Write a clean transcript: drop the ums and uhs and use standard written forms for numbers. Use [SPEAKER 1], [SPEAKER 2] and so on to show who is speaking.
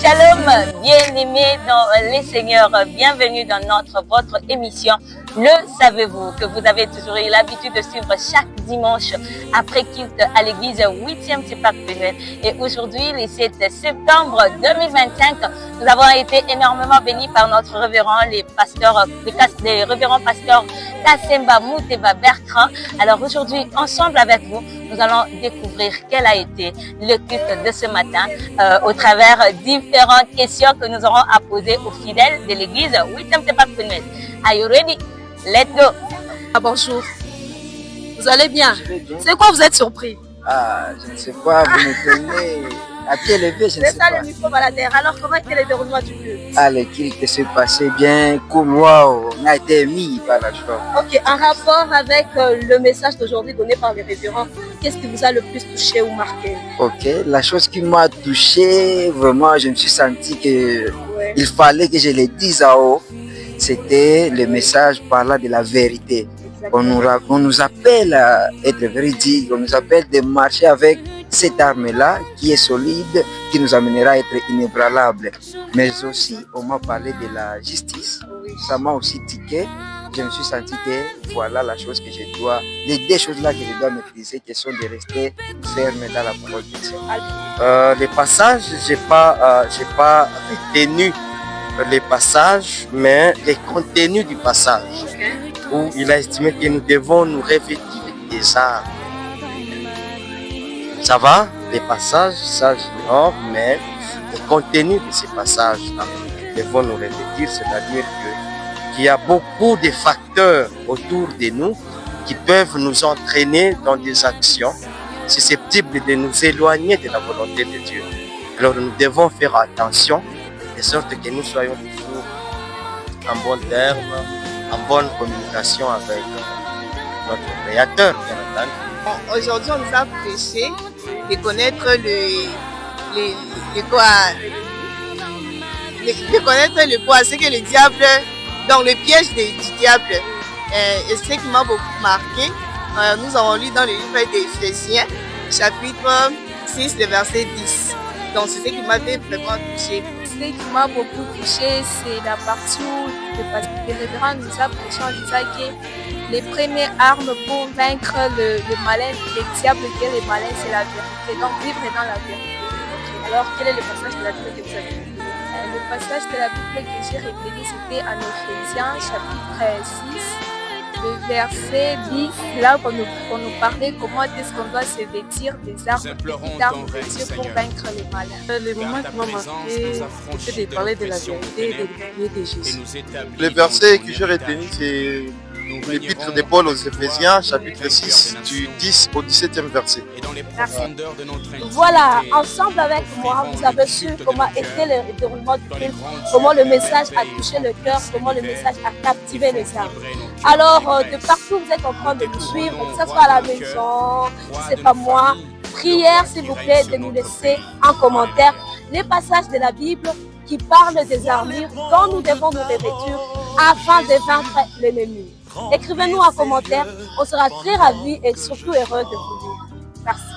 [SPEAKER 1] Shalom, bien-aimés dans les Seigneurs, bienvenue dans votre émission Le Savez-vous, que vous avez toujours eu l'habitude de suivre chaque dimanche après culte à l'église 8e Sepak Pnuel. Et aujourd'hui, le 7 septembre 2025, nous avons été énormément bénis par notre révérend, les révérends pasteurs Kassemba Mouteba Bertrand. Alors aujourd'hui, ensemble avec vous, nous allons découvrir quel a été le culte de ce matin au travers différentes questions que nous aurons à poser aux fidèles de l'église 8e Sepak Pnuel. Are you ready? Let's go!
[SPEAKER 2] Ah, bonjour. Vous allez bien? C'est quoi, vous êtes surpris?
[SPEAKER 3] Ah, je ne sais pas, vous me tenez à pied levé, je ne sais
[SPEAKER 2] C'est ça
[SPEAKER 3] pas.
[SPEAKER 2] le micro baladaire. Alors, comment était le déroulement du culte?
[SPEAKER 3] Ah, le culte s'est passé bien, comme waouh, on a été émis par la joie.
[SPEAKER 2] Ok, en rapport avec le message d'aujourd'hui donné par les révérends, qu'est-ce qui vous a le plus touché ou marqué?
[SPEAKER 3] Ok, la chose qui m'a touché, vraiment, je me suis senti que il fallait que je le dise à haut. C'était le message parlant de la vérité. On nous appelle à être véridique, on nous appelle de marcher avec cette arme-là qui est solide, qui nous amènera à être inébranlable. Mais aussi, on m'a parlé de la justice. Ça m'a aussi tiqué. Je me suis senti que voilà la chose que je dois, les deux choses-là que je dois maîtriser, qui sont de rester ferme dans la parole de Dieu.
[SPEAKER 4] Les passages, j'ai pas retenu les passages, mais les contenus du passage, où il a estimé que nous devons nous revêtir des armes. Ça va? Les passages, ça j'ignore, mais le contenu de ces passages-là, nous devons nous revêtir, c'est-à-dire qu'il y a beaucoup de facteurs autour de nous qui peuvent nous entraîner dans des actions susceptibles de nous éloigner de la volonté de Dieu. Alors nous devons faire attention, de sorte que nous soyons toujours en bon terme, en bonne communication avec notre Créateur, bien entendu.
[SPEAKER 5] Aujourd'hui, on nous a prêché de connaître c'est que le diable, dans le piège du diable. Et ce qui m'a beaucoup marqué, nous avons lu dans le livre d'Éphésiens, chapitre 6, le verset 10. Donc c'est ce qui m'avait vraiment touché.
[SPEAKER 6] Ce qui m'a beaucoup touché, c'est la partie où le révérend nous a prêché en disant que les premières armes pour vaincre le malin, le diable qui est le malin, c'est la vérité. Donc vivre dans la vérité.
[SPEAKER 2] Alors, quel est le passage de la Bible que vous avez lu?
[SPEAKER 6] Le passage de la Bible que j'ai retenu, c'était en Éphésiens, chapitre 6, le verset 10, là qu'on nous parlait comment est-ce qu'on doit se vêtir des armes de Dieu pour vaincre les malins.
[SPEAKER 7] Le moment qui m'a marqué, c'était de parler de la vérité et de l'unité de Jésus.
[SPEAKER 4] Le verset que j'ai retenu, c'est l'épître de Paul aux Éphésiens, chapitre 6, du 10 au 17e verset.
[SPEAKER 2] Merci. Voilà, ensemble avec moi, vous avez su comment était le déroulement du film, comment le message a touché le cœur, comment le message a captivé les âmes. Alors, de partout vous êtes en train de nous suivre, que ce soit à la maison, c'est pas moi, prière s'il vous plaît de nous laisser en commentaire les passages de la Bible qui parlent des armures dont nous devons nous revêtir afin de vaincre l'ennemi. Écrivez-nous en commentaire, on sera très ravis et surtout heureux de vous lire. Merci.